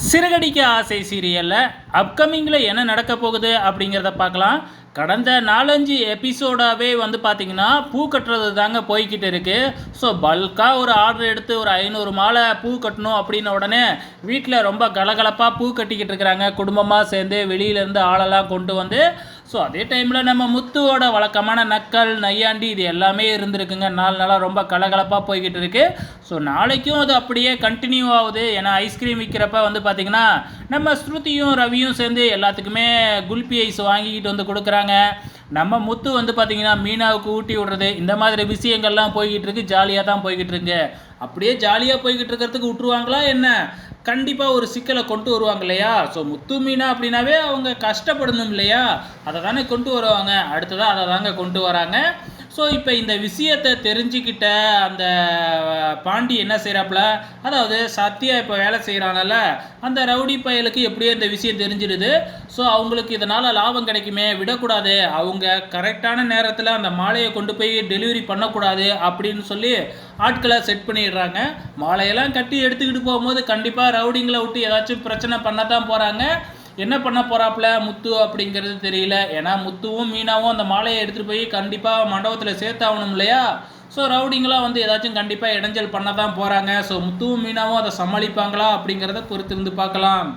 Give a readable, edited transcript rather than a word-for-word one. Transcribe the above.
சிறகடிக்க ஆசை சீரியலில் அப்கமிங்கில் என்ன நடக்க போகுது அப்படிங்கிறத பார்க்கலாம். கடந்த 4-5 எபிசோடாகவே வந்து பார்த்திங்கன்னா பூ கட்டுறது தாங்க போய்கிட்டு இருக்குது. ஸோ பல்காக ஒரு ஆர்டர் எடுத்து ஒரு 500 மாலை பூ கட்டணும் அப்படின்ன உடனே வீட்டில் ரொம்ப கலகலப்பாக பூ கட்டிக்கிட்டு இருக்கிறாங்க. குடும்பமாக சேர்ந்து வெளியிலேருந்து ஆளெல்லாம் கொண்டு வந்து. ஸோ அதே டைமில் நம்ம முத்துவோட வழக்கமான நக்கல் நையாண்டி இது எல்லாமே இருந்திருக்குங்க. 4 நாளாக ரொம்ப கலகலப்பாக போய்கிட்டு இருக்குது. ஸோ நாளைக்கும் அது அப்படியே கண்டினியூ ஆகுது. ஏன்னா ஐஸ்கிரீம் விற்கிறப்ப வந்து பார்த்திங்கன்னா நம்ம ஸ்ருதியும் ரவியும் சேர்ந்து எல்லாத்துக்குமே குல்பி ஐஸ் வாங்கிக்கிட்டு வந்து கொடுக்குறாங்க. நம்ம முத்து வந்து பார்த்திங்கன்னா மீனாவுக்கு ஊட்டி விடுறது இந்த மாதிரி விஷயங்கள்லாம் போய்கிட்டு இருக்கு. ஜாலியாக தான் போய்கிட்டு இருக்கு. அப்படியே ஜாலியாக போய்கிட்டு இருக்கிறதுக்கு விட்டுருவாங்களா என்ன? கண்டிப்பாக ஒரு சிக்கலை கொண்டு வருவாங்க இல்லையா? ஸோ முத்து மீனா அப்படின்னாவே அவங்க கஷ்டப்படணும் இல்லையா? அதை தானே கொண்டு வருவாங்க. அடுத்ததாக அதை தாங்க கொண்டு வராங்க. ஸோ இப்போ இந்த விஷயத்தை தெரிஞ்சுக்கிட்ட அந்த பாண்டி என்ன செய்கிறாப்புல, அதாவது சத்யா இப்போ வேலை செய்கிறானல்ல அந்த ரவுடி பயலுக்கு எப்படியோ இந்த விஷயம் தெரிஞ்சிடுது. ஸோ அவங்களுக்கு இதனால் லாபம் கிடைக்குமே, விடக்கூடாது, அவங்க கரெக்டான நேரத்தில் அந்த மாலையை கொண்டு போய் டெலிவரி பண்ணக்கூடாது அப்படின்னு சொல்லி ஆட்களை செட் பண்ணிடுறாங்க. மாலையெல்லாம் கட்டி எடுத்துக்கிட்டு போகும்போது கண்டிப்பாக ரவுடிங்களை விட்டு ஏதாச்சும் பிரச்சனை பண்ண தான் போகிறாங்க. என்ன பண்ண போகிறாப்புல முத்து அப்படிங்கிறது தெரியல. ஏன்னா முத்துவும் மீனாவும் அந்த மாலையை எடுத்துகிட்டு போய் கண்டிப்பாக மண்டபத்தில் சேர்த்தாகணும் இல்லையா? ஸோ ரவுடிங்களாம் வந்து ஏதாச்சும் கண்டிப்பாக இடைஞ்சல் பண்ண தான் போகிறாங்க. ஸோ முத்துவும் மீனாவும் அதை சமாளிப்பாங்களா அப்படிங்கிறத பொறுத்திருந்து பார்க்கலாம்.